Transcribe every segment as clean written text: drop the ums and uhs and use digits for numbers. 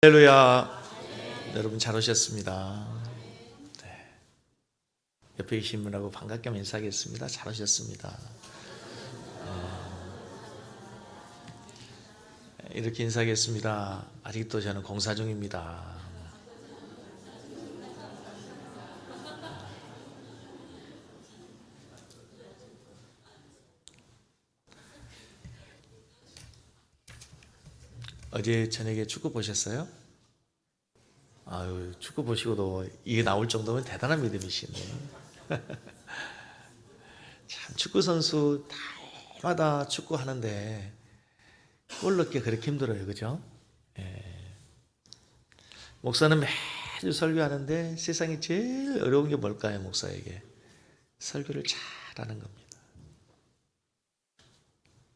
할렐루야. 여러분 잘 오셨습니다. 네. 옆에 계신 분하고 반갑게 인사하겠습니다. 잘 오셨습니다. 이렇게 인사하겠습니다. 아직도 저는 공사 중입니다. 어제 저녁에 축구 보셨어요? 아유, 축구 보시고도 이게 나올 정도면 대단한 믿음이시네. 참, 축구 선수 달마다 축구 하는데 골 넣기 그렇게 힘들어요, 그죠? 예. 목사는 매주 설교하는데 세상에 제일 어려운 게 뭘까요, 목사에게? 설교를 잘하는 겁니다.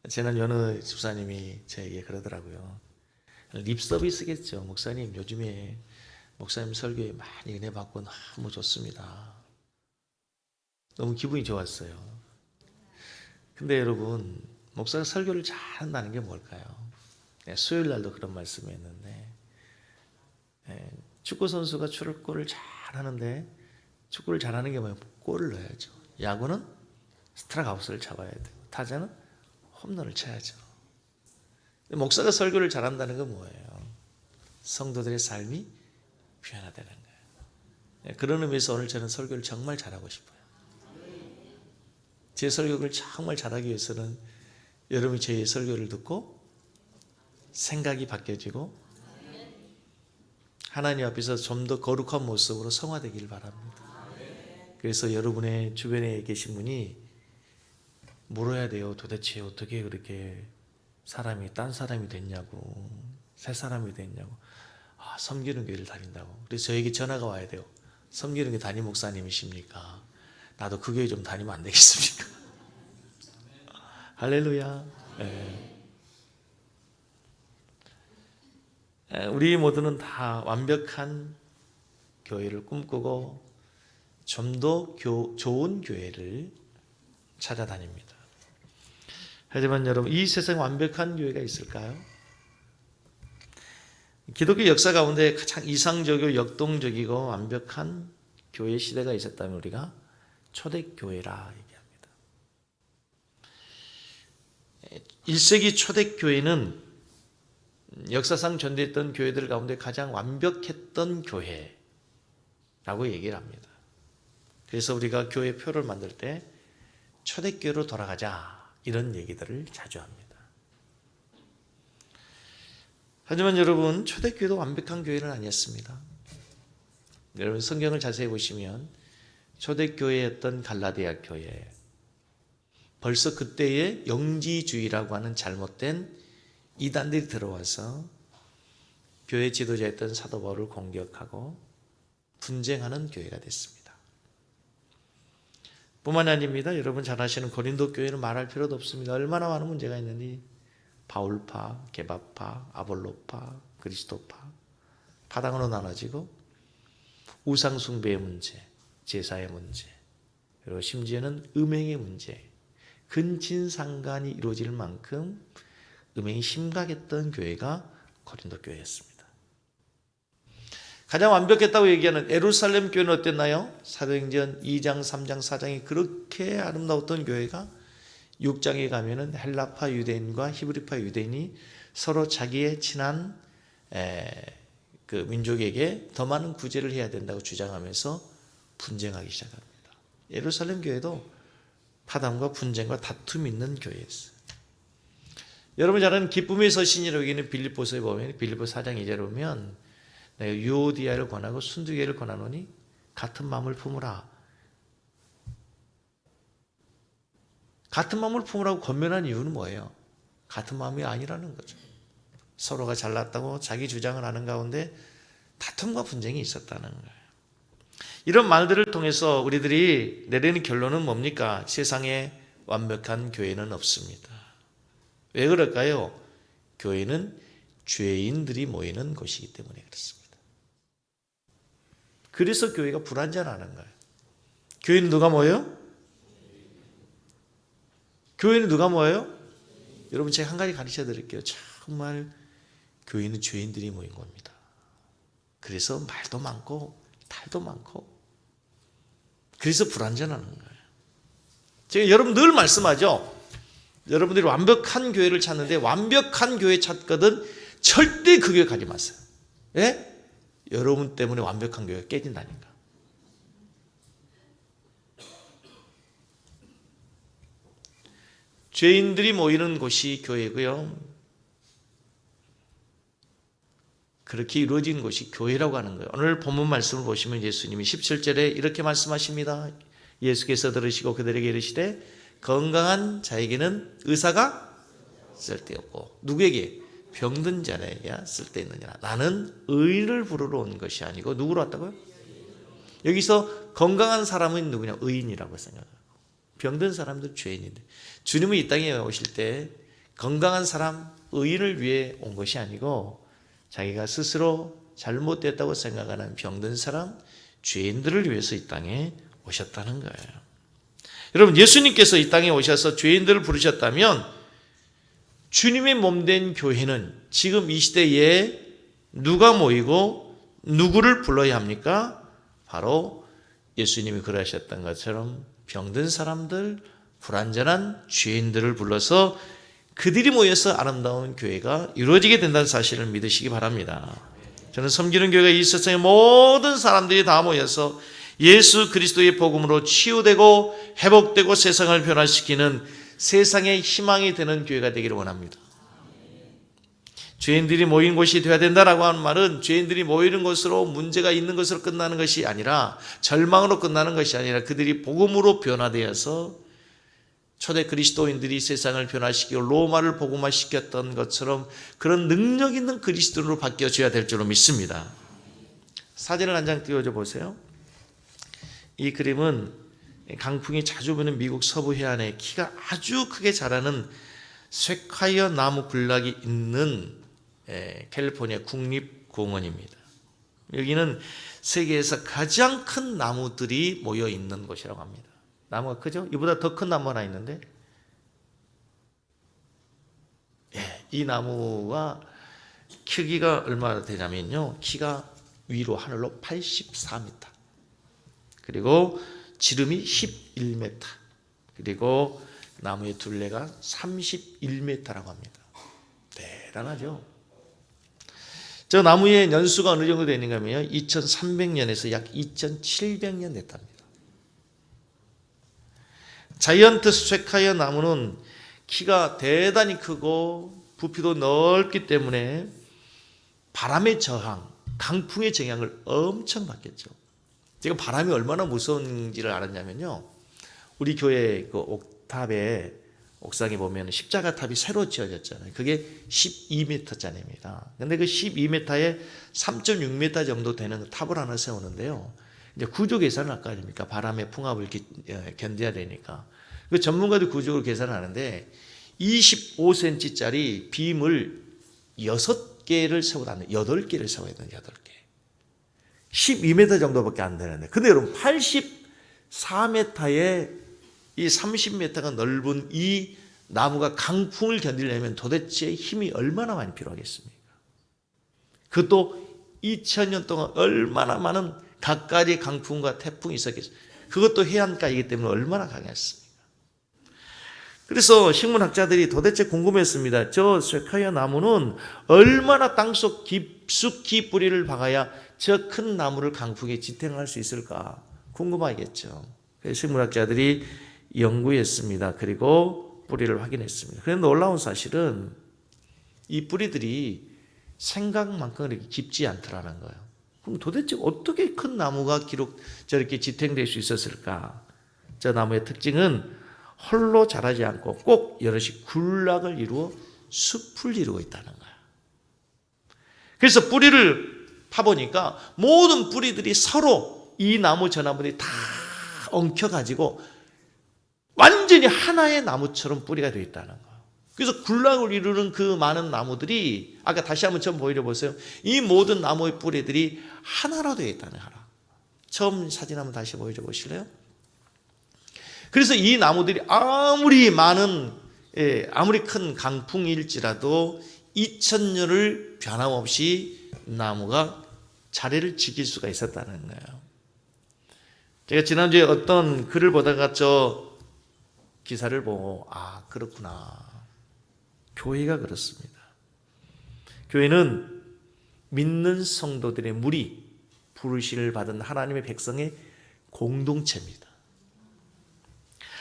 지난 어느 집사님이 저에게 그러더라고요. 립 서비스겠죠. 목사님, 요즘에 목사님 설교에 많이 은혜 받고 너무 좋습니다. 너무 기분이 좋았어요. 근데 여러분, 목사가 설교를 잘한다는 게 뭘까요? 수요일 날도 그런 말씀했는데, 축구 선수가 축구를 잘하는데, 축구를 잘하는 게 뭐예요? 골을 넣어야죠. 야구는 스트라이크 아웃을 잡아야 되고, 타자는 홈런을 쳐야죠. 목사가 설교를 잘한다는 건 뭐예요? 성도들의 삶이 변화되는 거예요. 그런 의미에서 오늘 저는 설교를 정말 잘하고 싶어요. 제 설교를 정말 잘하기 위해서는 여러분이 제 설교를 듣고 생각이 바뀌어지고 하나님 앞에서 좀 더 거룩한 모습으로 성화되기를 바랍니다. 그래서 여러분의 주변에 계신 분이 물어야 돼요. 도대체 어떻게 그렇게 사람이 딴 사람이 됐냐고, 새 사람이 됐냐고. 섬기는 교회를 다닌다고. 그래서 저에게 전화가 와야 돼요. 섬기는 교회 담임 목사님이십니까? 나도 그 교회 좀 다니면 안 되겠습니까? 할렐루야. 우리 모두는 다 완벽한 교회를 꿈꾸고 좀 더 좋은 교회를 찾아다닙니다. 하지만 여러분, 이 세상에 완벽한 교회가 있을까요? 기독교 역사 가운데 가장 이상적이고 역동적이고 완벽한 교회 시대가 있었다면 우리가 초대교회라 얘기합니다. 1세기 초대교회는 역사상 존재했던 교회들 가운데 가장 완벽했던 교회라고 얘기를 합니다. 그래서 우리가 교회 표를 만들 때 초대교회로 돌아가자 이런 얘기들을 자주 합니다. 하지만 여러분, 초대교회도 완벽한 교회는 아니었습니다. 여러분 성경을 자세히 보시면 초대교회였던 갈라디아 교회, 벌써 그때의 영지주의라고 하는 잘못된 이단들이 들어와서 교회 지도자였던 사도 바울을 공격하고 분쟁하는 교회가 됐습니다. 뿐만 아닙니다. 여러분 잘 아시는 고린도 교회는 말할 필요도 없습니다. 얼마나 많은 문제가 있는지 바울파, 게바파, 아볼로파, 그리스도파 파당으로 나눠지고 우상 숭배의 문제, 제사의 문제, 그리고 심지어는 음행의 문제, 근친상간이 이루어질 만큼 음행이 심각했던 교회가 고린도 교회였습니다. 가장 완벽했다고 얘기하는 예루살렘 교회는 어땠나요? 사도행전 2장, 3장, 4장이 그렇게 아름다웠던 교회가 6장에 가면은 헬라파 유대인과 히브리파 유대인이 서로 자기의 친한 그 민족에게 더 많은 구제를 해야 된다고 주장하면서 분쟁하기 시작합니다. 예루살렘 교회도 파당과 분쟁과 다툼이 있는 교회였어요. 여러분 잘 아는 기쁨의 서신이라고 여기는 빌립보서에 보면 빌립보 4장 2절에 보면 내가 유오디아를 권하고 순두개를 권하노니 같은 마음을 품으라. 같은 마음을 품으라고 권면한 이유는 뭐예요? 같은 마음이 아니라는 거죠. 서로가 잘났다고 자기 주장을 하는 가운데 다툼과 분쟁이 있었다는 거예요. 이런 말들을 통해서 우리들이 내리는 결론은 뭡니까? 세상에 완벽한 교회는 없습니다. 왜 그럴까요? 교회는 죄인들이 모이는 곳이기 때문에 그렇습니다. 그래서 교회가 불완전하는 거예요. 교회는 누가 모여요? 교회는 누가 모여요? 여러분 제가 한 가지 가르쳐 드릴게요. 정말 교회는 죄인들이 모인 겁니다. 그래서 말도 많고 탈도 많고 그래서 불완전하는 거예요. 제가 여러분 늘 말씀하죠. 여러분들이 완벽한 교회를 찾는데 완벽한 교회 찾거든 절대 그 교회 가지 마세요. 예? 여러분 때문에 완벽한 교회가 깨진다니까. 죄인들이 모이는 곳이 교회고요. 그렇게 이루어진 곳이 교회라고 하는 거예요. 오늘 본문 말씀을 보시면 예수님이 17절에 이렇게 말씀하십니다. 예수께서 들으시고 그들에게 이르시되 건강한 자에게는 의사가 쓸데없고 누구에게? 병든 자에게야 쓸데있느니라. 나는 의인을 부르러 온 것이 아니고 누구로 왔다고요? 여기서 건강한 사람은 누구냐? 의인이라고 생각하고 병든 사람들 죄인인데 주님은 이 땅에 오실 때 건강한 사람, 의인을 위해 온 것이 아니고 자기가 스스로 잘못됐다고 생각하는 병든 사람, 죄인들을 위해서 이 땅에 오셨다는 거예요. 여러분 예수님께서 이 땅에 오셔서 죄인들을 부르셨다면 주님의 몸된 교회는 지금 이 시대에 누가 모이고 누구를 불러야 합니까? 바로 예수님이 그러하셨던 것처럼 병든 사람들, 불완전한 죄인들을 불러서 그들이 모여서 아름다운 교회가 이루어지게 된다는 사실을 믿으시기 바랍니다. 저는 섬기는 교회가 이 세상의 모든 사람들이 다 모여서 예수 그리스도의 복음으로 치유되고 회복되고 세상을 변화시키는 세상의 희망이 되는 교회가 되기를 원합니다. 죄인들이 모인 곳이 되어야 된다라고 하는 말은 죄인들이 모이는 곳으로 문제가 있는 것으로 끝나는 것이 아니라 절망으로 끝나는 것이 아니라 그들이 복음으로 변화되어서 초대 그리스도인들이 세상을 변화시키고 로마를 복음화시켰던 것처럼 그런 능력 있는 그리스도인으로 바뀌어져야 될 줄로 믿습니다. 사진을 한 장 띄워줘 보세요. 이 그림은 강풍이 자주 부는 미국 서부 해안에 키가 아주 크게 자라는 쇠카이어 나무 군락이 있는 캘리포니아 국립공원입니다. 여기는 세계에서 가장 큰 나무들이 모여 있는 곳이라고 합니다. 나무가 크죠? 이보다 더 큰 나무 하나 있는데 이 나무가 크기가 얼마나 되냐면요. 키가 위로 하늘로 84m 그리고 지름이 11m 그리고 나무의 둘레가 31m라고 합니다. 대단하죠? 저 나무의 연수가 어느 정도 되는가 하면 2300년에서 약 2700년 됐답니다. 자이언트 쇠카이어 나무는 키가 대단히 크고 부피도 넓기 때문에 바람의 저항, 강풍의 영향을 엄청 받겠죠. 제가 바람이 얼마나 무서운지를 알았냐면요. 우리 교회 그 옥탑에 옥상에 보면 십자가 탑이 새로 지어졌잖아요. 그게 12m짜리입니다. 근데 그 12m에 3.6m 정도 되는 탑을 하나 세우는데요. 이제 구조 계산을 할 거 아닙니까? 바람의 풍압을 견뎌야 되니까. 그 전문가들 구조를 계산하는데 25cm짜리 빔을 6개를 세우다 8개를 세워야 되는 8개. 12m 정도밖에 안 되는데. 근데 여러분 84m에 이 30m가 넓은 이 나무가 강풍을 견디려면 도대체 힘이 얼마나 많이 필요하겠습니까? 그것도 2000년 동안 얼마나 많은 각가지 강풍과 태풍이 있었겠습니까? 그것도 해안가이기 때문에 얼마나 강했습니까? 그래서 식문학자들이 도대체 궁금했습니다. 저 쇠카이어 나무는 얼마나 땅속 깊숙이 뿌리를 박아야 저 큰 나무를 강풍에 지탱할 수 있을까? 궁금하겠죠. 그래서 식문학자들이 연구했습니다. 그리고 뿌리를 확인했습니다. 그런데 놀라운 사실은 이 뿌리들이 생각만큼 그렇게 깊지 않더라는 거예요. 그럼 도대체 어떻게 큰 나무가 저렇게 지탱될 수 있었을까? 저 나무의 특징은 홀로 자라지 않고 꼭 여럿이 군락을 이루어 숲을 이루고 있다는 거예요. 그래서 뿌리를 파보니까 모든 뿌리들이 서로 이 나무 저 나무들이 다 엉켜가지고 완전히 하나의 나무처럼 뿌리가 되어 있다는 거예요. 그래서 군락을 이루는 그 많은 나무들이 아까 다시 한번 처음 보여드려보세요. 이 모든 나무의 뿌리들이 하나로 되어 있다는 거예요. 처음 사진 한번 다시 보여줘 보실래요? 그래서 이 나무들이 아무리 큰 강풍일지라도 2000년을 변함없이 나무가 자리를 지킬 수가 있었다는 거예요. 제가 지난주에 어떤 글을 보다가 저 기사를 보고 그렇구나. 교회가 그렇습니다. 교회는 믿는 성도들의 무리, 부르심을 받은 하나님의 백성의 공동체입니다.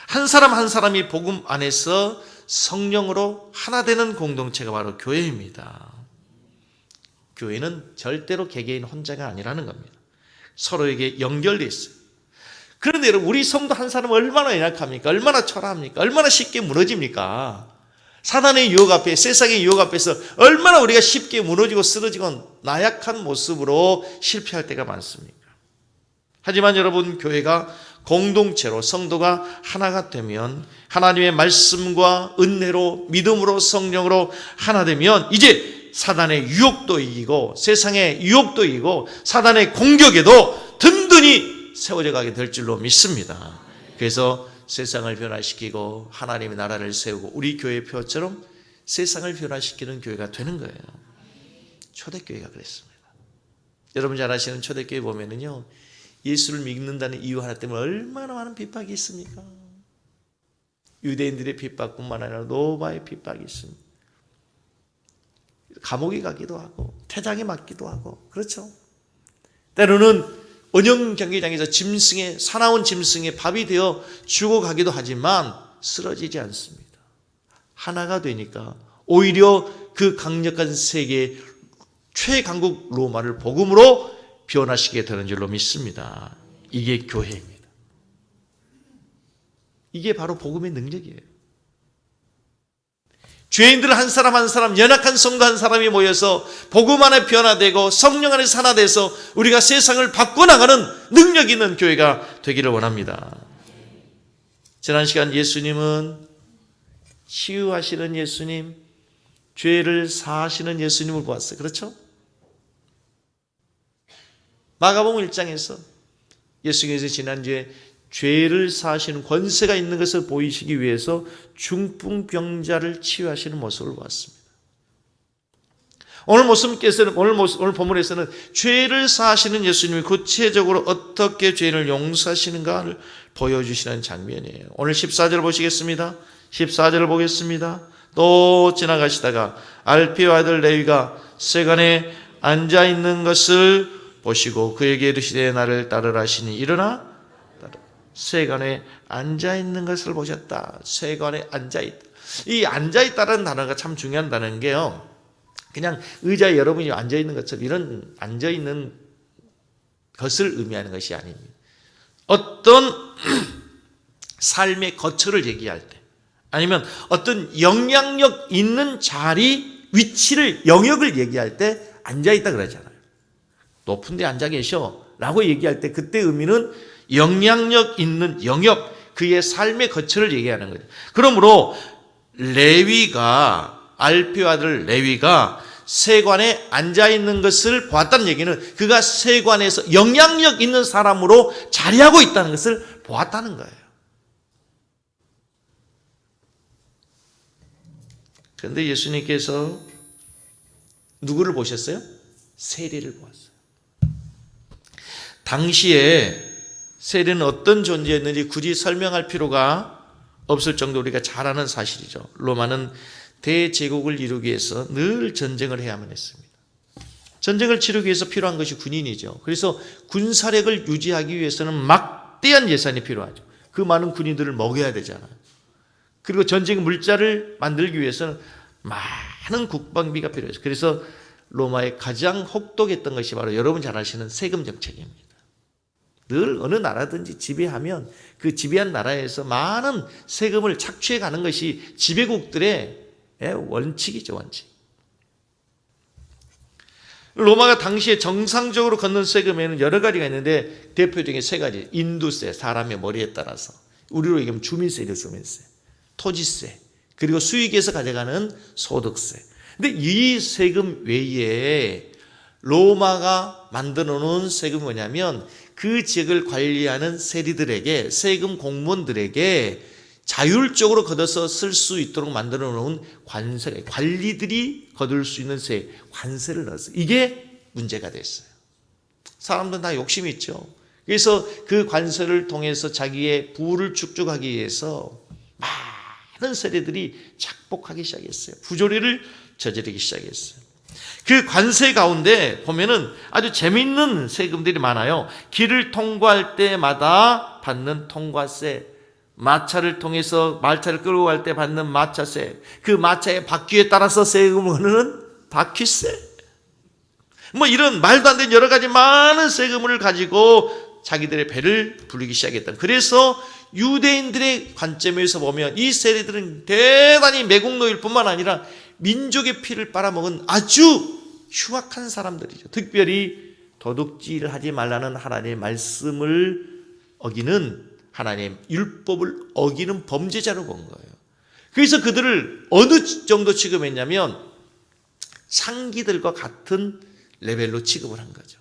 한 사람 한 사람이 복음 안에서 성령으로 하나 되는 공동체가 바로 교회입니다. 교회는 절대로 개개인 혼자가 아니라는 겁니다. 서로에게 연결되어 있어요. 그런데 여러분, 우리 성도 한 사람은 얼마나 연약합니까? 얼마나 초라합니까? 얼마나 쉽게 무너집니까? 사단의 유혹 앞에, 세상의 유혹 앞에서 얼마나 우리가 쉽게 무너지고 쓰러지고 나약한 모습으로 실패할 때가 많습니까? 하지만 여러분, 교회가 공동체로 성도가 하나가 되면 하나님의 말씀과 은혜로 믿음으로 성령으로 하나 되면 이제 사단의 유혹도 이기고 세상의 유혹도 이기고 사단의 공격에도 든든히 세워져 가게 될 줄로 믿습니다. 그래서 세상을 변화시키고 하나님의 나라를 세우고 우리 교회 표처럼 세상을 변화시키는 교회가 되는 거예요. 초대교회가 그랬습니다. 여러분 잘 아시는 초대교회 보면은요, 예수를 믿는다는 이유 하나 때문에 얼마나 많은 핍박이 있습니까? 유대인들의 핍박뿐만 아니라 노바의 핍박이 있습니다. 감옥에 가기도 하고 태장에 맞기도 하고 그렇죠. 때로는 언영 경기장에서 짐승의 사나운 짐승의 밥이 되어 죽어가기도 하지만 쓰러지지 않습니다. 하나가 되니까 오히려 그 강력한 세계 최강국 로마를 복음으로 변화시키게 되는 줄로 믿습니다. 이게 교회입니다. 이게 바로 복음의 능력이에요. 죄인들 한 사람 한 사람, 연약한 성도 한 사람이 모여서 복음 안에 변화되고 성령 안에서 하나 돼서 우리가 세상을 바꿔나가는 능력 있는 교회가 되기를 원합니다. 지난 시간 예수님은 치유하시는 예수님, 죄를 사하시는 예수님을 보았어요. 그렇죠? 마가복음 1장에서 예수님께서 지난주에 죄를 사하시는 권세가 있는 것을 보이시기 위해서 중풍병자를 치유하시는 모습을 보았습니다. 오늘 본문에서는 죄를 사하시는 예수님이 구체적으로 어떻게 죄를 용서하시는가를 보여주시는 장면이에요. 오늘 14절 보시겠습니다. 14절을 보겠습니다. 또 지나가시다가 알피오 아들 레위가 세관에 앉아있는 것을 보시고 그에게 이르시되 나를 따르라 하시니 일어나 세관에 앉아있는 것을 보셨다. 세관에 앉아있다. 이 앉아있다는 단어가 참 중요한 단어인 게요, 그냥 의자에 여러분이 앉아있는 것처럼 이런 앉아있는 것을 의미하는 것이 아닙니다. 어떤 삶의 거처를 얘기할 때 아니면 어떤 영향력 있는 자리, 위치를, 영역을 얘기할 때 앉아있다 그러잖아요. 높은 데 앉아 계셔 라고 얘기할 때 그때 의미는 영향력 있는 영역, 그의 삶의 거처를 얘기하는 거죠. 그러므로 레위가, 알피오 아들 레위가 세관에 앉아있는 것을 보았다는 얘기는 그가 세관에서 영향력 있는 사람으로 자리하고 있다는 것을 보았다는 거예요. 그런데 예수님께서 누구를 보셨어요? 세리를 보았어요. 당시에 세리는 어떤 존재였는지 굳이 설명할 필요가 없을 정도로 우리가 잘 아는 사실이죠. 로마는 대제국을 이루기 위해서 늘 전쟁을 해야만 했습니다. 전쟁을 치르기 위해서 필요한 것이 군인이죠. 그래서 군사력을 유지하기 위해서는 막대한 예산이 필요하죠. 그 많은 군인들을 먹여야 되잖아요. 그리고 전쟁 물자를 만들기 위해서는 많은 국방비가 필요해요. 그래서 로마의 가장 혹독했던 것이 바로 여러분 잘 아시는 세금 정책입니다. 늘 어느 나라든지 지배하면 그 지배한 나라에서 많은 세금을 착취해 가는 것이 지배국들의 원칙이죠, 원칙. 로마가 당시에 정상적으로 걷는 세금에는 여러 가지가 있는데 대표적인 세 가지. 인두세, 사람의 머리에 따라서. 우리로 얘기하면 주민세죠, 주민세. 토지세. 그리고 수익에서 가져가는 소득세. 근데 이 세금 외에 로마가 만들어 놓은 세금이 뭐냐면 그 지역을 관리하는 세리들에게, 세금 공무원들에게 자율적으로 걷어서 쓸 수 있도록 만들어 놓은 관세, 관리들이 거둘 수 있는 관세를 넣었어요. 이게 문제가 됐어요. 사람들은 다 욕심이 있죠. 그래서 그 관세를 통해서 자기의 부를 축적하기 위해서 많은 세대들이 착복하기 시작했어요. 부조리를 저지르기 시작했어요. 그 관세 가운데 보면은 아주 재미있는 세금들이 많아요. 길을 통과할 때마다 받는 통과세, 마차를 통해서 말차를 끌고 갈 때 받는 마차세, 그 마차의 바퀴에 따라서 세금을 거는 바퀴세, 뭐 이런 말도 안 되는 여러 가지 많은 세금을 가지고 자기들의 배를 불리기 시작했다. 그래서 유대인들의 관점에서 보면 이 세대들은 대단히 매국노일 뿐만 아니라 민족의 피를 빨아먹은 아주 흉악한 사람들이죠. 특별히 도둑질을 하지 말라는 하나님의 말씀을 어기는, 하나님의 율법을 어기는 범죄자로 본 거예요. 그래서 그들을 어느 정도 취급했냐면 상기들과 같은 레벨로 취급을 한 거죠.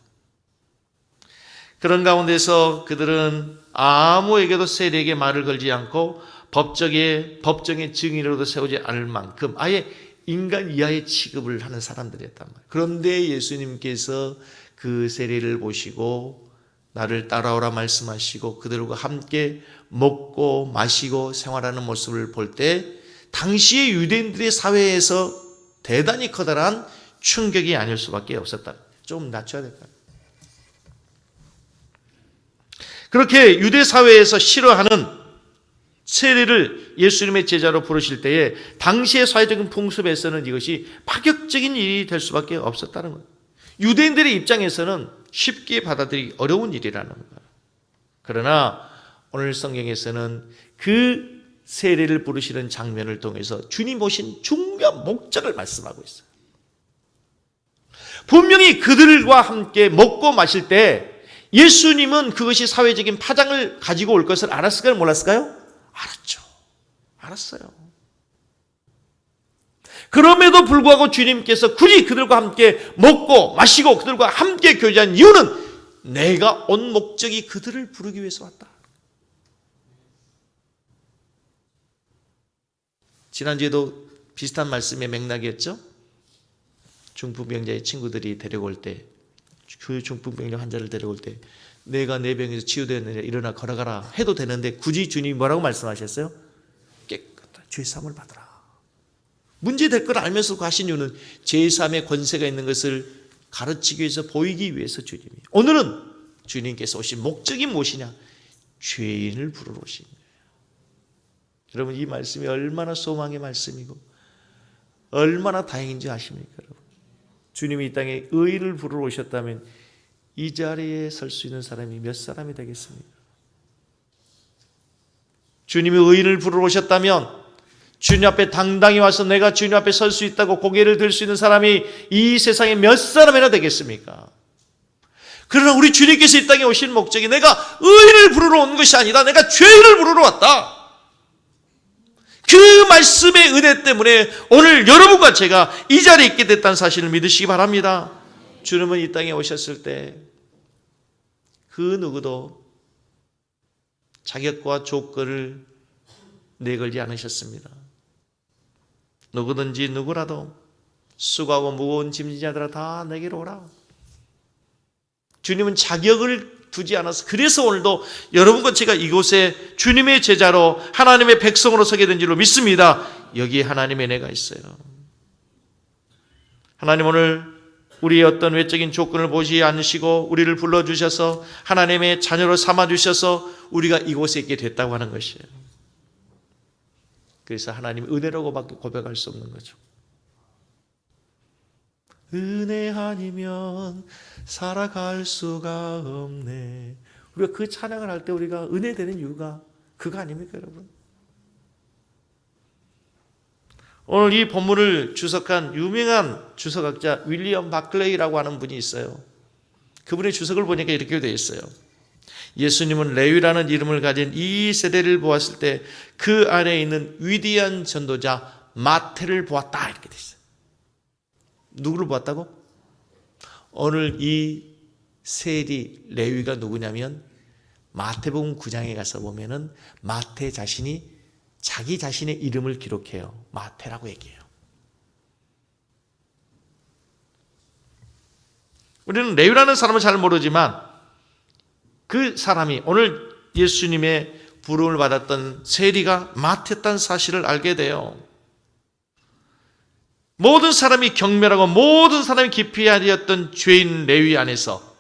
그런 가운데서 그들은 아무에게도 세리에게 말을 걸지 않고 법정의 증인으로도 세우지 않을 만큼 아예 인간 이하의 취급을 하는 사람들이었단 말이에요. 그런데 예수님께서 그 세리를 보시고 나를 따라오라 말씀하시고 그들과 함께 먹고 마시고 생활하는 모습을 볼 때 당시의 유대인들의 사회에서 대단히 커다란 충격이 아닐 수밖에 없었다. 좀 낮춰야 될까요? 그렇게 유대 사회에서 싫어하는 세리를 예수님의 제자로 부르실 때에 당시의 사회적인 풍습에서는 이것이 파격적인 일이 될 수밖에 없었다는 거예요. 유대인들의 입장에서는 쉽게 받아들이기 어려운 일이라는 거예요. 그러나 오늘 성경에서는 그 세리를 부르시는 장면을 통해서 주님 오신 중요한 목적을 말씀하고 있어요. 분명히 그들과 함께 먹고 마실 때 예수님은 그것이 사회적인 파장을 가지고 올 것을 알았을까요? 몰랐을까요? 알았죠. 알았어요. 그럼에도 불구하고 주님께서 굳이 그들과 함께 먹고 마시고 그들과 함께 교제한 이유는 내가 온 목적이 그들을 부르기 위해서 왔다. 지난주에도 비슷한 말씀의 맥락이었죠. 중풍병자의 친구들이 데려올 때, 그 중풍병자 환자를 데려올 때 내가 내 병에서 치유되느냐 일어나 걸어가라 해도 되는데 굳이 주님이 뭐라고 말씀하셨어요? 깨끗한 죄사함을 받으라. 문제될 걸 알면서 하신 이유는 죄사함의 권세가 있는 것을 가르치기 위해서, 보이기 위해서 주님이. 오늘은 주님께서 오신 목적이 무엇이냐? 죄인을 부르러 오신 거예요. 여러분, 이 말씀이 얼마나 소망의 말씀이고 얼마나 다행인지 아십니까? 여러분, 주님이 이 땅에 의인을 부르러 오셨다면 이 자리에 설 수 있는 사람이 몇 사람이 되겠습니까? 주님이 의인을 부르러 오셨다면 주님 앞에 당당히 와서 내가 주님 앞에 설 수 있다고 고개를 들 수 있는 사람이 이 세상에 몇 사람이나 되겠습니까? 그러나 우리 주님께서 이 땅에 오신 목적이 내가 의인을 부르러 온 것이 아니다. 내가 죄인을 부르러 왔다. 그 말씀의 은혜 때문에 오늘 여러분과 제가 이 자리에 있게 됐다는 사실을 믿으시기 바랍니다. 주님은 이 땅에 오셨을 때 그 누구도 자격과 조건을 내걸지 않으셨습니다. 누구든지 누구라도 수고하고 무거운 짐진 자들아 다 내게로 오라. 주님은 자격을 두지 않아서, 그래서 오늘도 여러분과 제가 이곳에 주님의 제자로 하나님의 백성으로 서게 된 줄로 믿습니다. 여기에 하나님의 은혜가 있어요. 하나님 오늘 우리의 어떤 외적인 조건을 보지 않으시고 우리를 불러주셔서 하나님의 자녀로 삼아주셔서 우리가 이곳에 있게 됐다고 하는 것이에요. 그래서 하나님 은혜라고밖에 고백할 수 없는 거죠. 은혜 아니면 살아갈 수가 없네. 우리가 그 찬양을 할 때 우리가 은혜되는 이유가 그거 아닙니까, 여러분? 오늘 이 본문을 주석한 유명한 주석학자 윌리엄 바클레이라고 하는 분이 있어요. 그분의 주석을 보니까 이렇게 되어 있어요. 예수님은 레위라는 이름을 가진 이 세대를 보았을 때 그 안에 있는 위대한 전도자 마태를 보았다, 이렇게 되어 있어요. 누구를 보았다고? 오늘 이 세리 레위가 누구냐면 마태복음 9장에 가서 보면은 마태 자신이 자기 자신의 이름을 기록해요. 마태라고 얘기해요. 우리는 레위라는 사람을 잘 모르지만 그 사람이 오늘 예수님의 부름을 받았던 세리가 마태였다는 사실을 알게 돼요. 모든 사람이 경멸하고 모든 사람이 기피해야 되었던 죄인 레위 안에서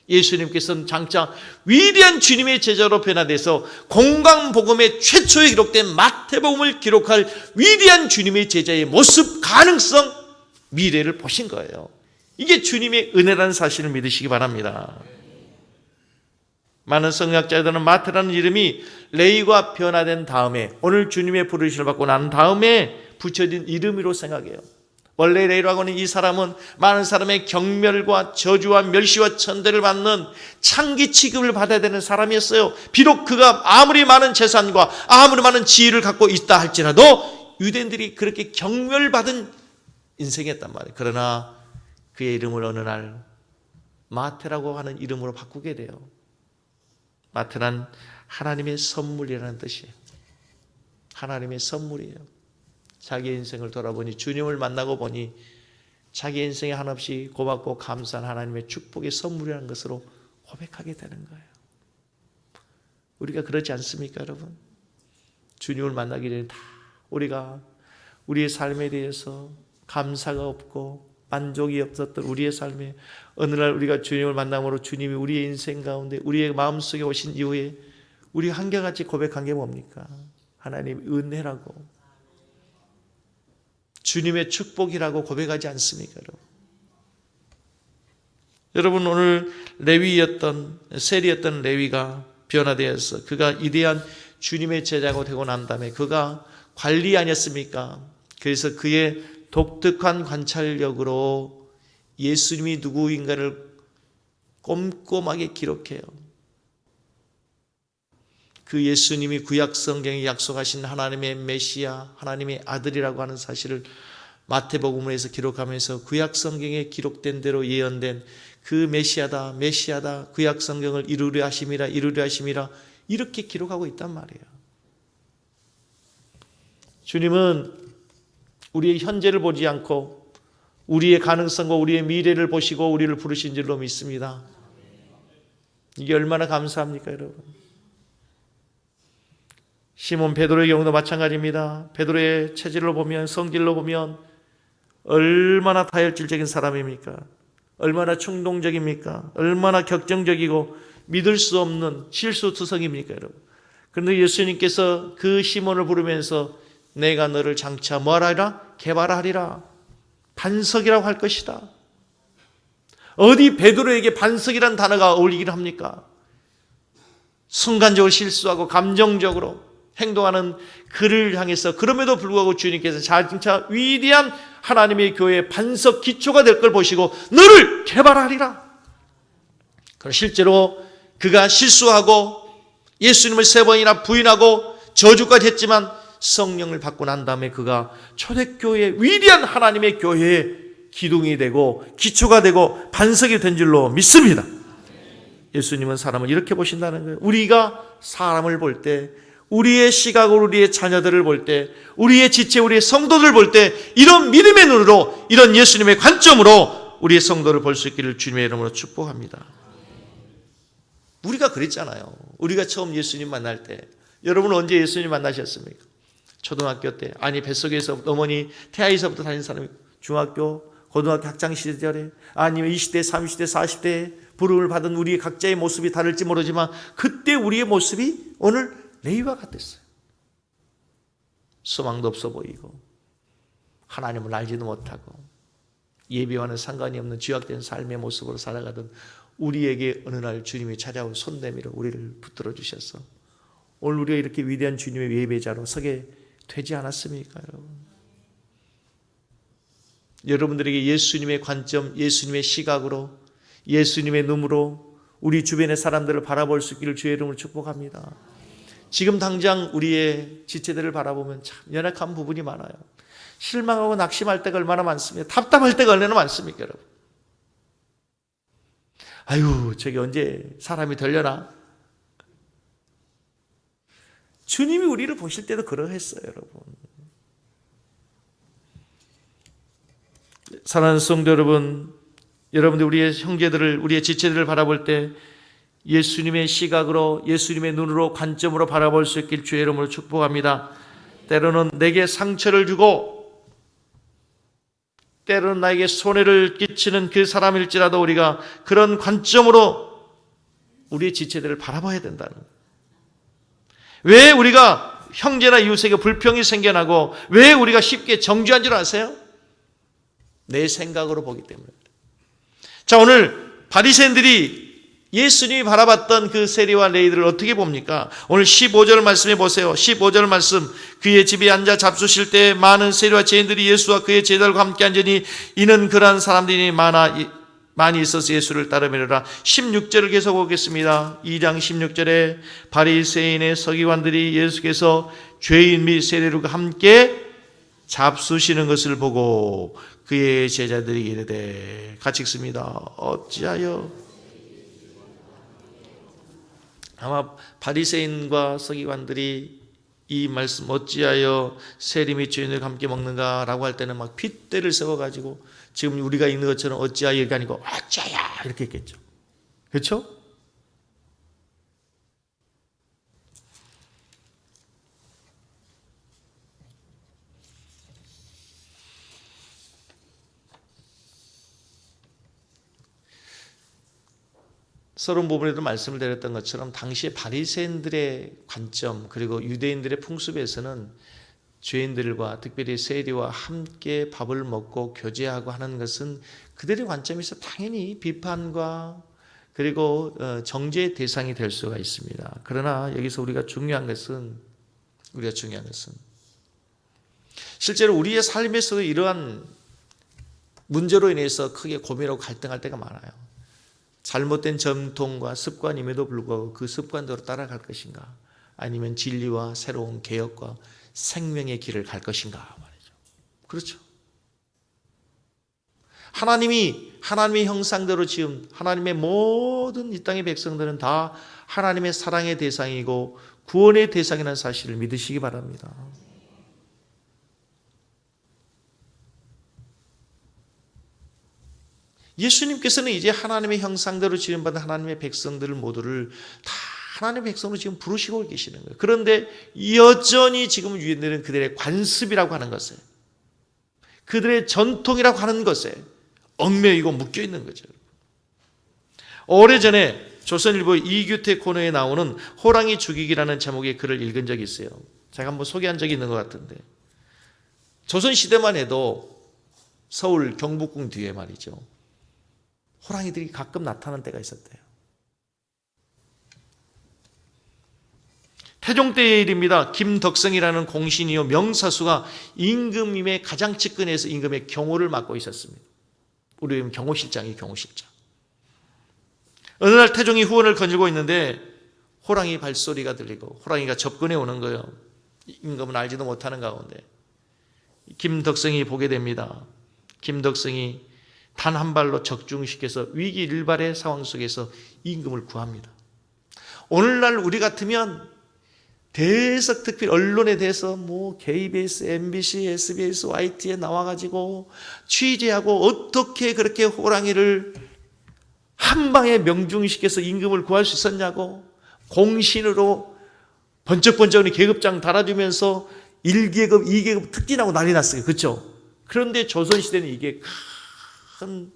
예수님께서는 장차 위대한 주님의 제자로 변화돼서 공강복음의 최초에 기록된 마태복음을 기록할 위대한 주님의 제자의 모습, 가능성, 미래를 보신 거예요. 이게 주님의 은혜라는 사실을 믿으시기 바랍니다. 많은 성경학자들은 마태라는 이름이 레위가 변화된 다음에, 오늘 주님의 부르심을 받고 난 다음에 붙여진 이름으로 생각해요. 원래 레위라고 하는 이 사람은 많은 사람의 경멸과 저주와 멸시와 천대를 받는 창기 취급을 받아야 되는 사람이었어요. 비록 그가 아무리 많은 재산과 아무리 많은 지위를 갖고 있다 할지라도 유대인들이 그렇게 경멸받은 인생이었단 말이에요. 그러나 그의 이름을 어느 날 마태라고 하는 이름으로 바꾸게 돼요. 마태란 하나님의 선물이라는 뜻이에요. 하나님의 선물이에요. 자기 인생을 돌아보니, 주님을 만나고 보니 자기 인생에 한없이 고맙고 감사한 하나님의 축복의 선물이라는 것으로 고백하게 되는 거예요. 우리가 그렇지 않습니까, 여러분? 주님을 만나기 전에 다 우리가 우리의 삶에 대해서 감사가 없고 만족이 없었던 우리의 삶에 어느 날 우리가 주님을 만남으로 주님이 우리의 인생 가운데 우리의 마음속에 오신 이후에 우리가 한결같이 고백한 게 뭡니까? 하나님 은혜라고, 주님의 축복이라고 고백하지 않습니까, 여러분? 여러분, 오늘 레위였던, 세리였던 레위가 변화되어서 그가 이대한 주님의 제자가 되고 난 다음에 그가 관리 아니었습니까? 그래서 그의 독특한 관찰력으로 예수님이 누구인가를 꼼꼼하게 기록해요. 그 예수님이 구약 성경에 약속하신 하나님의 메시아, 하나님의 아들이라고 하는 사실을 마태복음에서 기록하면서 구약 성경에 기록된 대로 예언된 그 메시아다, 메시아다, 구약 성경을 이루려 하심이라, 이루려 하심이라, 이렇게 기록하고 있단 말이에요. 주님은 우리의 현재를 보지 않고 우리의 가능성과 우리의 미래를 보시고 우리를 부르신 줄로 믿습니다. 이게 얼마나 감사합니까, 여러분? 시몬 베드로의 경우도 마찬가지입니다. 베드로의 체질로 보면, 성질로 보면 얼마나 다혈질적인 사람입니까? 얼마나 충동적입니까? 얼마나 격정적이고 믿을 수 없는 실수투성입니까, 여러분? 그런데 예수님께서 그 시몬을 부르면서 내가 너를 장차 뭐하리라? 개발하리라. 반석이라고 할 것이다. 어디 베드로에게 반석이란 단어가 어울리긴 합니까? 순간적으로 실수하고 감정적으로 행동하는 그를 향해서, 그럼에도 불구하고 주님께서 장차 위대한 하나님의 교회의 반석 기초가 될 걸 보시고 너를 개발하리라. 그럼 실제로 그가 실수하고 예수님을 3번이나 부인하고 저주까지 했지만 성령을 받고 난 다음에 그가 초대교회의 위대한 하나님의 교회의 기둥이 되고 기초가 되고 반석이 된 줄로 믿습니다. 예수님은 사람을 이렇게 보신다는 거예요. 우리가 사람을 볼 때, 우리의 시각으로 우리의 자녀들을 볼 때, 우리의 지체, 우리의 성도들을 볼 때 이런 믿음의 눈으로, 이런 예수님의 관점으로 우리의 성도를 볼 수 있기를 주님의 이름으로 축복합니다. 우리가 그랬잖아요. 우리가 처음 예수님 만날 때, 여러분 언제 예수님 만나셨습니까? 초등학교 때, 아니 뱃속에서 어머니 태아에서부터 다닌 사람이 중학교, 고등학교 학창 시절에, 아니면 20대, 30대, 40대에 부름을 받은 우리의 각자의 모습이 다를지 모르지만 그때 우리의 모습이 오늘 레위와 같았어요. 소망도 없어 보이고 하나님을 알지도 못하고 예배와는 상관이 없는 죄악된 삶의 모습으로 살아가던 우리에게 어느 날 주님이 찾아온 손내밀어 우리를 붙들어 주셔서 오늘 우리가 이렇게 위대한 주님의 예배자로 서게 되지 않았습니까, 여러분? 여러분들에게 예수님의 관점, 예수님의 시각으로, 예수님의 눈으로 우리 주변의 사람들을 바라볼 수 있기를 주의 이름으로 축복합니다. 지금 당장 우리의 지체들을 바라보면 참 연약한 부분이 많아요. 실망하고 낙심할 때가 얼마나 많습니까? 답답할 때가 얼마나 많습니까, 여러분? 아유, 저게 언제 사람이 되려나? 주님이 우리를 보실 때도 그러했어요, 여러분. 사랑하는 성도 여러분, 여러분들 우리의 형제들을, 우리의 지체들을 바라볼 때 예수님의 시각으로, 예수님의 눈으로, 관점으로 바라볼 수 있길 주의 이름으로 축복합니다. 때로는 내게 상처를 주고 때로는 나에게 손해를 끼치는 그 사람일지라도 우리가 그런 관점으로 우리의 지체들을 바라봐야 된다는 거예요. 왜 우리가 형제나 이웃에게 불평이 생겨나고 왜 우리가 쉽게 정죄한 줄 아세요? 내 생각으로 보기 때문에. 자, 오늘 바리새인들이 예수님이 바라봤던 그 세리와 레위들을 어떻게 봅니까? 오늘 15절 말씀해 보세요. 15절 말씀. 그의 집에 앉아 잡수실 때 많은 세리와 죄인들이 예수와 그의 제자들과 함께 앉으니 이는 그러한 사람들이 많이 있어서 예수를 따르미라. 16절을 계속 보겠습니다. 2장 16절에 바리새인의 서기관들이 예수께서 죄인 및 세리들과 함께 잡수시는 것을 보고 그의 제자들이 이르되, 같이 읽습니다. 어찌하여. 아마 바리새인과 서기관들이 이 말씀 어찌하여 세리 및 죄인들과 함께 먹는가라고 할 때는 막 핏대를 세워가지고 지금 우리가 읽는 것처럼 어찌하여 이렇게 아니고 어찌하여 이렇게 했겠죠. 그렇죠? 서론 부분에도 말씀을 드렸던 것처럼 당시에 바리새인들의 관점 그리고 유대인들의 풍습에서는 죄인들과 특별히 세리와 함께 밥을 먹고 교제하고 하는 것은 그들의 관점에서 당연히 비판과 그리고 정죄의 대상이 될 수가 있습니다. 그러나 여기서 우리가 중요한 것은 실제로 우리의 삶에서도 이러한 문제로 인해서 크게 고민하고 갈등할 때가 많아요. 잘못된 전통과 습관임에도 불구하고 그 습관대로 따라갈 것인가, 아니면 진리와 새로운 개혁과 생명의 길을 갈 것인가 말이죠. 그렇죠. 하나님의 형상대로 지은 하나님의 모든 이 땅의 백성들은 다 하나님의 사랑의 대상이고 구원의 대상이라는 사실을 믿으시기 바랍니다. 예수님께서는 이제 하나님의 형상대로 지음받은 하나님의 백성들을 모두를 다 하나님의 백성으로 지금 부르시고 계시는 거예요. 그런데 여전히 지금 유대인들은 그들의 관습이라고 하는 것에, 그들의 전통이라고 하는 것에 얽매이고 묶여 있는 거죠. 오래전에 조선일보 이규태 코너에 나오는 호랑이 죽이기라는 제목의 글을 읽은 적이 있어요. 제가 한번 소개한 적이 있는 것 같은데, 조선시대만 해도 서울 경복궁 뒤에 말이죠, 호랑이들이 가끔 나타나는 때가 있었대요. 태종 때의 일입니다. 김덕성이라는 공신이요 명사수가 임금님의 가장 측근에서 임금의 경호를 맡고 있었습니다. 우리 경호실장이 경호실장. 어느 날 태종이 후원을 거닐고 있는데 호랑이 발소리가 들리고 호랑이가 접근해 오는 거예요. 임금은 알지도 못하는 가운데 김덕성이 보게 됩니다. 김덕성이 단 한 발로 적중시켜서 위기 일발의 상황 속에서 임금을 구합니다. 오늘날 우리 같으면 대해석 특필 언론에 대해서 KBS, MBC, SBS, YT에 나와가지고 취재하고 어떻게 그렇게 호랑이를 한 방에 명중시켜서 임금을 구할 수 있었냐고 공신으로 번쩍번쩍 계급장 달아주면서 1계급, 2계급 특진하고 난리 났어요. 그렇죠? 그런데 조선시대는 이게 큰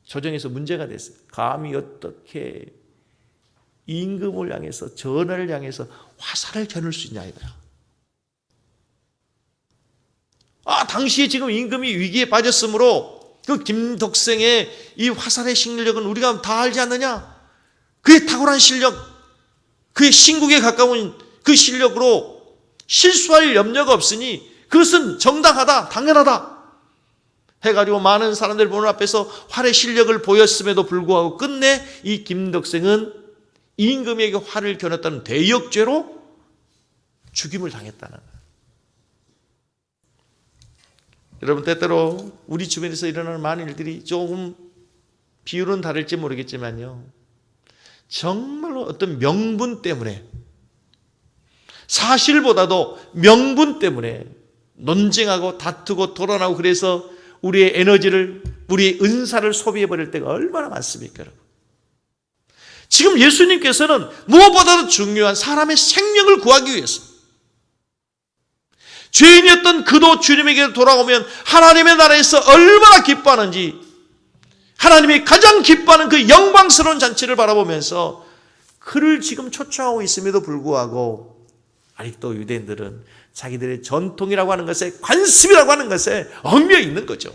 조정에서 문제가 됐어요. 감히 어떻게 임금을 향해서, 전하를 향해서 화살을 겨눌 수 있냐 이거야. 당시에 지금 임금이 위기에 빠졌으므로 그 김덕성의 이 화살의 식률력은 우리가 다 알지 않느냐? 그의 탁월한 실력, 그의 신국에 가까운 그 실력으로 실수할 염려가 없으니 그것은 정당하다, 당연하다 해가지고 많은 사람들 보는 앞에서 활의 실력을 보였음에도 불구하고 끝내 이 김덕성은 임금에게 활을 겨눴다는 대역죄로 죽임을 당했다는 거예요. 여러분, 때때로 우리 주변에서 일어나는 많은 일들이 조금 비율은 다를지 모르겠지만요, 정말로 어떤 명분 때문에, 사실보다도 명분 때문에 논쟁하고 다투고 토론하고, 그래서 우리의 에너지를 우리의 은사를 소비해버릴 때가 얼마나 많습니까, 여러분? 지금 예수님께서는 무엇보다도 중요한 사람의 생명을 구하기 위해서 죄인이었던 그도 주님에게 돌아오면 하나님의 나라에서 얼마나 기뻐하는지, 하나님이 가장 기뻐하는 그 영광스러운 잔치를 바라보면서 그를 지금 초청하고 있음에도 불구하고 아직도 유대인들은 자기들의 전통이라고 하는 것에, 관습이라고 하는 것에 얽매여 있는 거죠.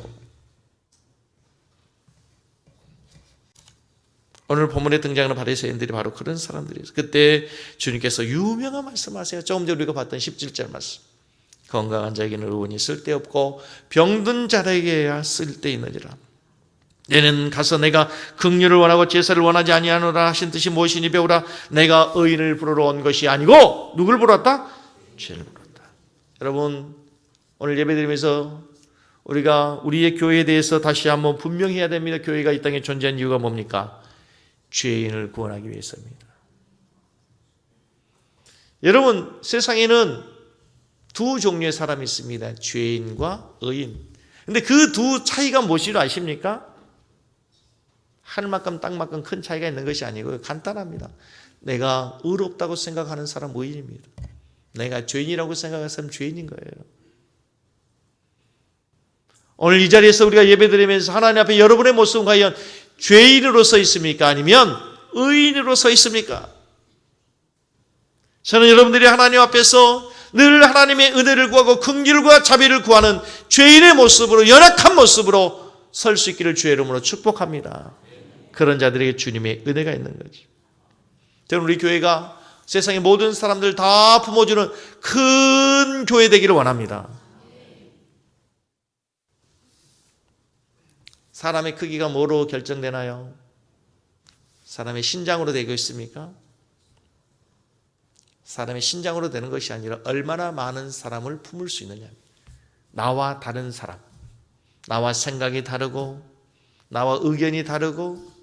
오늘 본문에 등장하는 바리새인들이 바로 그런 사람들이었어요. 그때 주님께서 유명한 말씀하세요. 조금 전에 우리가 봤던 17절 말씀. 건강한 자에게는 의원이 쓸데없고 병든 자에게야 쓸데있느니라. 너는 가서 내가 긍휼을 원하고 제사를 원하지 아니하노라 하신 뜻이 무엇이니 배우라. 내가 의인을 부르러 온 것이 아니고 누굴 부르러 왔다? 죄인을 부르러 왔다. 여러분, 오늘 예배드리면서 우리가 우리의 교회에 대해서 다시 한번 분명히 해야 됩니다. 교회가 이 땅에 존재한 이유가 뭡니까? 죄인을 구원하기 위해서입니다. 여러분, 세상에는 두 종류의 사람이 있습니다. 죄인과 의인. 근데 그 두 차이가 무엇인지 아십니까? 하늘만큼 땅만큼 큰 차이가 있는 것이 아니고요. 간단합니다. 내가 의롭다고 생각하는 사람 의인입니다. 내가 죄인이라고 생각하는 사람 죄인인 거예요. 오늘 이 자리에서 우리가 예배드리면서 하나님 앞에 여러분의 모습은 과연 죄인으로 서 있습니까? 아니면 의인으로 서 있습니까? 저는 여러분들이 하나님 앞에서 늘 하나님의 은혜를 구하고 긍휼과 자비를 구하는 죄인의 모습으로, 연약한 모습으로 설 수 있기를 주의 이름으로 축복합니다. 그런 자들에게 주님의 은혜가 있는 거죠. 저는 우리 교회가 세상의 모든 사람들 다 품어주는 큰 교회 되기를 원합니다. 사람의 크기가 뭐로 결정되나요? 사람의 신장으로 되고 있습니까? 사람의 신장으로 되는 것이 아니라 얼마나 많은 사람을 품을 수 있느냐. 나와 다른 사람, 나와 생각이 다르고 나와 의견이 다르고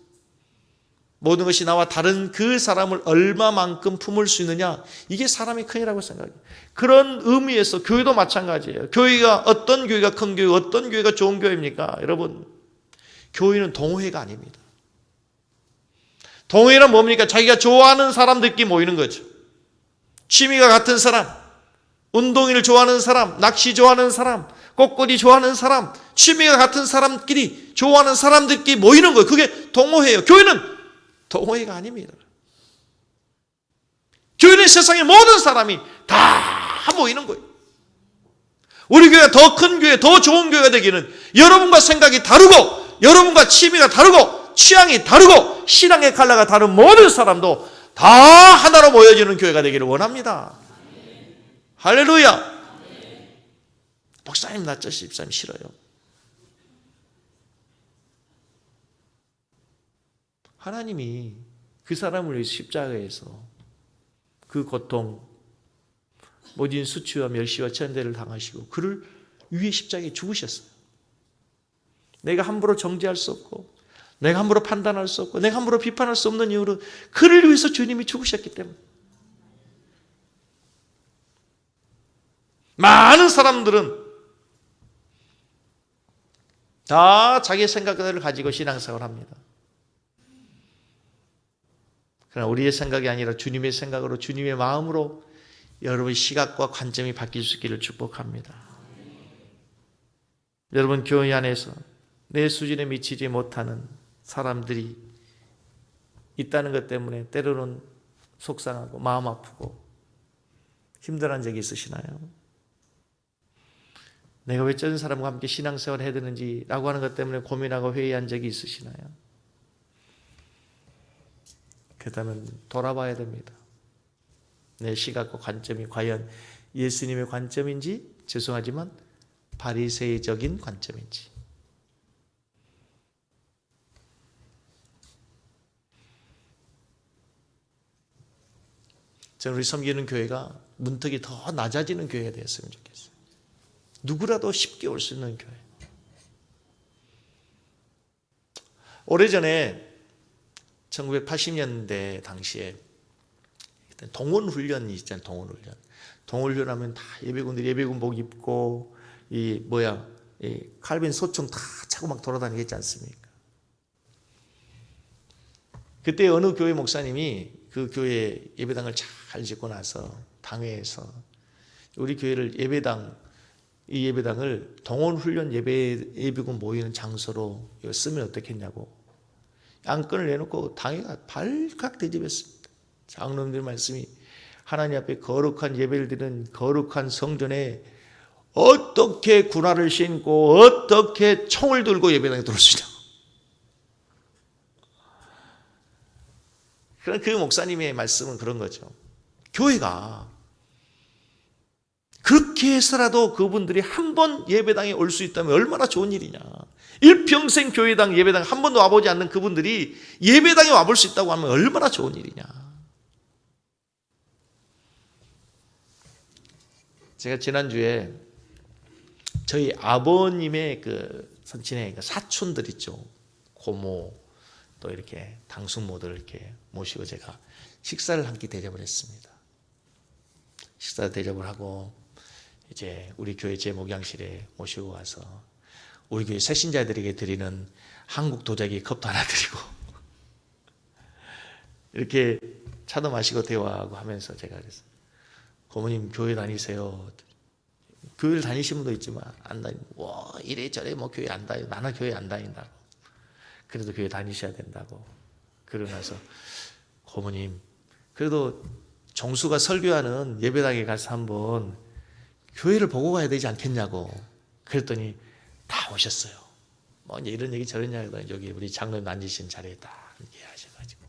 모든 것이 나와 다른 그 사람을 얼마만큼 품을 수 있느냐, 이게 사람의 큰이라고 생각해요. 그런 의미에서 교회도 마찬가지예요. 교회가 어떤 교회가 큰 교회, 어떤 교회가 좋은 교회입니까? 여러분, 교회는 동호회가 아닙니다. 동호회는 뭡니까? 자기가 좋아하는 사람들끼리 모이는 거죠. 취미가 같은 사람, 운동을 좋아하는 사람, 낚시 좋아하는 사람, 꽃꽂이 좋아하는 사람, 취미가 같은 사람끼리, 좋아하는 사람들끼리 모이는 거예요. 그게 동호회예요. 교회는 동호회가 아닙니다. 교회는 세상의 모든 사람이 다 모이는 거예요. 우리 교회가 더 큰 교회, 더 좋은 교회가 되기는 여러분과 생각이 다르고, 여러분과 취미가 다르고, 취향이 다르고, 신앙의 컬러가 다른 모든 사람도 다 하나로 모여지는 교회가 되기를 원합니다. 할렐루야. 목사님 낯저 집사님 싫어요. 하나님이 그 사람을 위해 십자가에서 그 고통, 모진 수치와 멸시와 천대를 당하시고 그를 위해 십자가에 죽으셨어요. 내가 함부로 정죄할 수 없고, 내가 함부로 판단할 수 없고, 내가 함부로 비판할 수 없는 이유로 그를 위해서 주님이 죽으셨기 때문에. 많은 사람들은 다 자기의 생각들을 가지고 신앙생활을 합니다. 그러나 우리의 생각이 아니라 주님의 생각으로, 주님의 마음으로 여러분의 시각과 관점이 바뀔 수 있기를 축복합니다. 여러분, 교회 안에서 내 수준에 미치지 못하는 사람들이 있다는 것 때문에 때로는 속상하고 마음 아프고 힘들어한 적이 있으시나요? 내가 왜 저런 사람과 함께 신앙생활을 해야 되는지 라고 하는 것 때문에 고민하고 회의한 적이 있으시나요? 그렇다면 돌아봐야 됩니다. 내 시각과 관점이 과연 예수님의 관점인지, 죄송하지만 바리새적인 관점인지. 저는 우리 섬기는 교회가 문턱이 더 낮아지는 교회가 되었으면 좋겠어요. 누구라도 쉽게 올 수 있는 교회. 오래전에 1980년대 당시에 동원훈련이 있잖아요. 동원훈련하면 다 예배군들이 예배군복 입고 이 칼빈 소총 다 차고 막 돌아다니겠지 않습니까? 그때 어느 교회 목사님이 그 교회 예배당을 잘 짓고 나서 당회에서 우리 교회를 이 예배당을 동원훈련 예비군 모이는 장소로 쓰면 어떻겠냐고 안건을 내놓고 당회가 발칵 뒤집었습니다. 장로님들 말씀이 하나님 앞에 거룩한 예배를 드리는 거룩한 성전에 어떻게 군화를 신고 어떻게 총을 들고 예배당에 들어올 수 있냐고. 그런 그 목사님의 말씀은 그런 거죠. 교회가 그렇게 해서라도 그분들이 한 번 예배당에 올 수 있다면 얼마나 좋은 일이냐. 일평생 교회당 예배당 한 번도 와보지 않는 그분들이 예배당에 와볼 수 있다고 하면 얼마나 좋은 일이냐. 제가 지난주에 저희 아버님의 그 선친의 사촌들 있죠. 고모 또 이렇게 당숙모들 이렇게 모시고 제가 식사를 한 끼 대접을 했습니다. 식사 대접을 하고 이제 우리 교회 제 목양실에 모시고 와서 우리 교회 새신자들에게 드리는 한국 도자기 컵도 하나 드리고 이렇게 차도 마시고 대화하고 하면서 제가 그랬어요. 고모님 교회 다니세요? 교회를 다니시는 분도 있지만 안 다니고 와 이래저래 뭐 교회 안 다니고 나는 교회 안 다닌다고 그래도 교회 다니셔야 된다고 그러고 나서 고모님 그래도 정수가 설교하는 예배당에 가서 한번 교회를 보고 가야 되지 않겠냐고 그랬더니 다 오셨어요. 뭐 이제 이런 얘기 저런 얘기 여기 우리 장로님 앉으신 자리에 다 이렇게 하셔가지고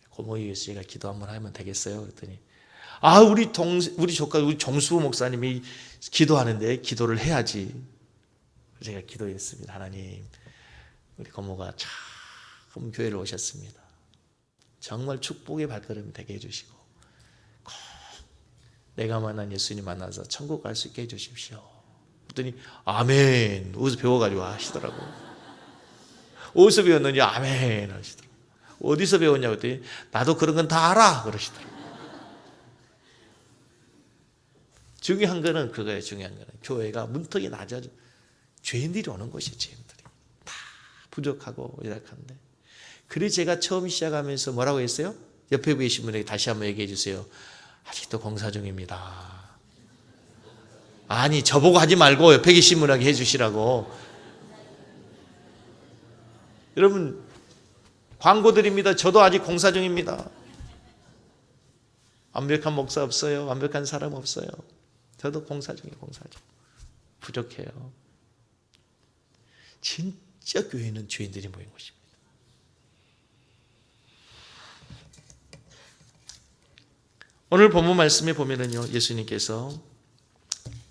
고모 예수님가 기도 한번 하면 되겠어요? 그랬더니 우리 조카 우리 정수 목사님이 기도하는데 기도를 해야지. 제가 기도했습니다. 하나님 우리 고모가 참 교회를 오셨습니다. 정말 축복의 발걸음이 되게 해주시고 꼭 내가 만난 예수님 만나서 천국 갈 수 있게 해주십시오. 그랬더니 아멘 어디서 배워가지고 하시더라고요. 어디서 배웠느냐 아멘 하시더라고요. 어디서 배웠냐고 했더니 나도 그런 건 다 알아 그러시더라고요. 중요한 거는 그거예요. 중요한 거는 교회가 문턱이 낮아져 죄인들이 오는 곳이에요. 죄인들이 다 부족하고 이렇게 그래서 제가 처음 시작하면서 뭐라고 했어요? 옆에 계신 분에게 다시 한번 얘기해 주세요. 아직도 공사 중입니다. 아니 저보고 하지 말고 옆에 계신 분에게 해주시라고. 여러분 광고 드립니다. 저도 아직 공사 중입니다. 완벽한 목사 없어요. 완벽한 사람 없어요. 저도 공사 중이에요. 공사 중. 부족해요. 진짜 교회는 죄인들이 모인 곳입니다. 오늘 본문 말씀에 보면은요, 예수님께서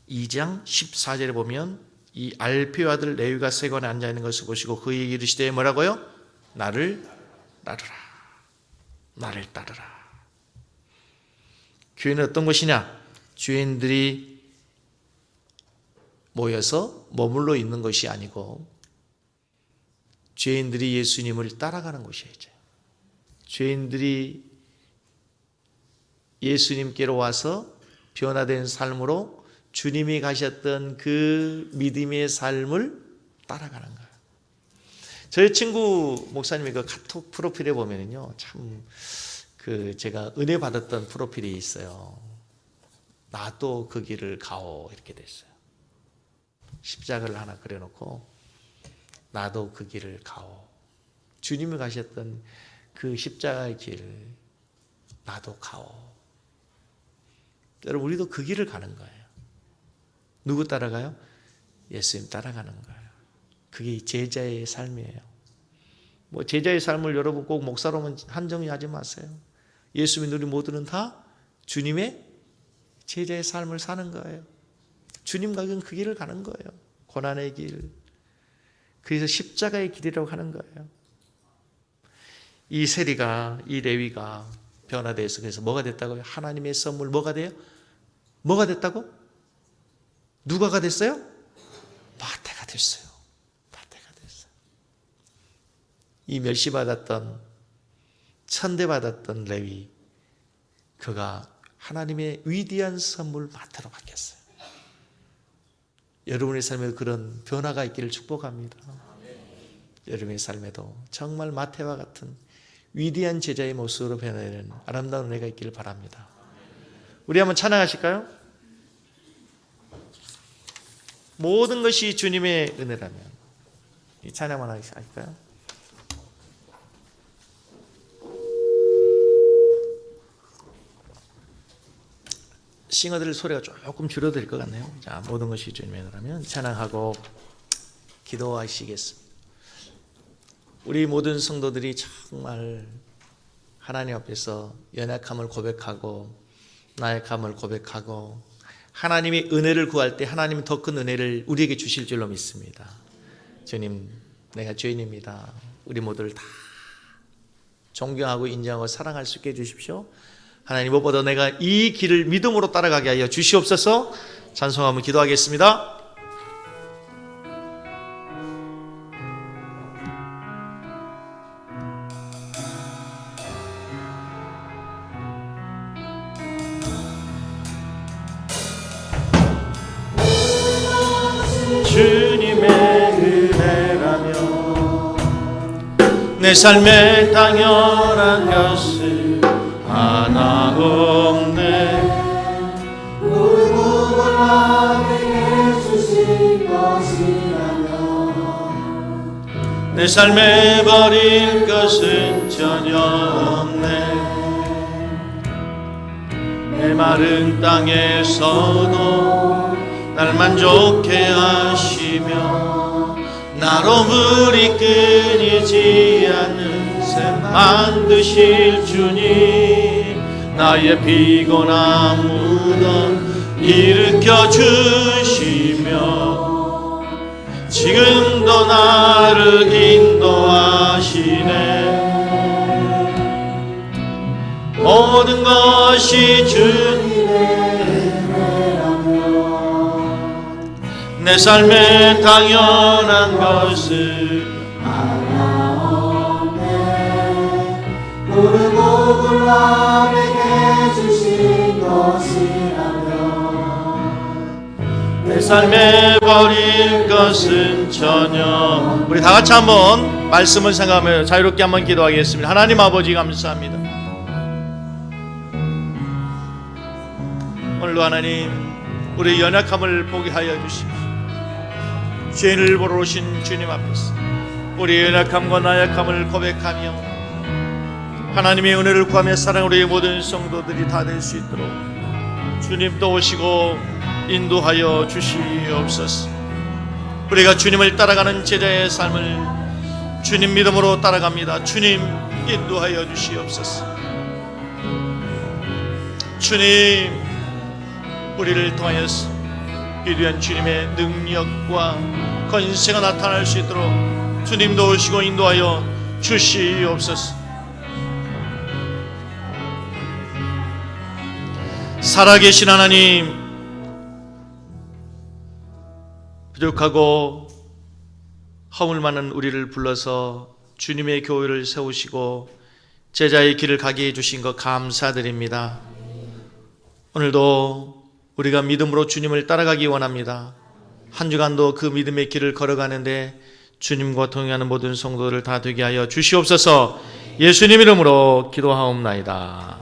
2장 14절에 보면 이 알페의 아들 레위가 세관에 앉아 있는 것을 보시고 그에게 이르시되 뭐라고요? 나를 따르라. 나를 따르라. 교회는 어떤 곳이냐? 죄인들이 모여서 머물러 있는 것이 아니고 죄인들이 예수님을 따라가는 곳이에요. 죄인들이 예수님께로 와서 변화된 삶으로 주님이 가셨던 그 믿음의 삶을 따라가는 거예요. 저희 친구 목사님의 그 카톡 프로필에 보면은요, 참 제가 은혜 받았던 프로필이 있어요. 나도 그 길을 가오 이렇게 됐어요. 십자가를 하나 그려놓고 나도 그 길을 가오. 주님이 가셨던 그 십자가의 길 나도 가오. 여러분 우리도 그 길을 가는 거예요. 누구 따라가요? 예수님 따라가는 거예요. 그게 제자의 삶이에요. 뭐 제자의 삶을 여러분 꼭 목사로만 한정하지 마세요. 예수 믿는 우리 모두는 다 주님의 제자의 삶을 사는 거예요. 주님과 그 길을 가는 거예요. 고난의 길. 그래서 십자가의 길이라고 하는 거예요. 이 세리가 이 레위가 변화돼서 그래서 뭐가 됐다고요? 하나님의 선물 뭐가 돼요? 뭐가 됐다고? 누가가 됐어요? 마태가 됐어요. 마태가 됐어요. 이 멸시받았던 천대받았던 레위 그가 하나님의 위대한 선물 마태로 바뀌었어요. 여러분의 삶에도 그런 변화가 있기를 축복합니다. 여러분의 삶에도 정말 마태와 같은 위대한 제자의 모습으로 변화되는 아름다운 은혜가 있기를 바랍니다. 우리 한번 찬양하실까요? 모든 것이 주님의 은혜라면. 이 찬양만 할까요? 싱어들 소리가 조금 줄어들 것 같네요. 자, 모든 것이 주님의 은혜라면 찬양하고 기도하시겠습니다. 우리 모든 성도들이 정말 하나님 앞에서 연약함을 고백하고 나약함을 고백하고 하나님의 은혜를 구할 때 하나님은 더 큰 은혜를 우리에게 주실 줄로 믿습니다. 주님, 내가 죄인입니다. 우리 모두를 다 존경하고 인정하고 사랑할 수 있게 해주십시오. 하나님, 무엇보다 내가 이 길을 믿음으로 따라가게 하여 주시옵소서. 찬송하며 기도하겠습니다. 주님의 은혜라며 내 삶에 당연한 것을 하나 없네. 모르고 나에게 주신 것이라면 내 삶에 버릴 것은 전혀 없네. 내 마른 땅에서도 날 만족해 하시며 나로물이 끊이지 않는 샘 만드실 주님, 나의 피곤한 무덤 일으켜 주시며 지금도 나를 인도하시네. 모든 것이 주님의 내 삶에 당연한 것을 하나 없네. 모르고 몰라 내게 주신 것이라면 내 삶에 버릴 것은 전혀. 우리 다 같이 한번 말씀을 생각하며 자유롭게 한번 기도하겠습니다. 하나님 아버지, 감사합니다. 오늘도 하나님, 우리의 연약함을 보게 하여 주시고 죄인을 보러 오신 주님 앞에서 우리의 연약함과 나약함을 고백하며 하나님의 은혜를 구하며 사랑하는 우리의 모든 성도들이 다 될 수 있도록 주님도 오시고 인도하여 주시옵소서. 우리가 주님을 따라가는 제자의 삶을 주님 믿음으로 따라갑니다. 주님 인도하여 주시옵소서. 주님, 우리를 통하여서 위대한 주님의 능력과 권세가 나타날 수 있도록 주님도 오시고 인도하여 주시옵소서. 살아계신 하나님, 부족하고 허물 많은 우리를 불러서 주님의 교회를 세우시고 제자의 길을 가게 해주신 것 감사드립니다. 오늘도 우리가 믿음으로 주님을 따라가기 원합니다. 한 주간도 그 믿음의 길을 걸어가는데 주님과 동행하는 모든 성도들 다 되게 하여 주시옵소서. 예수님 이름으로 기도하옵나이다.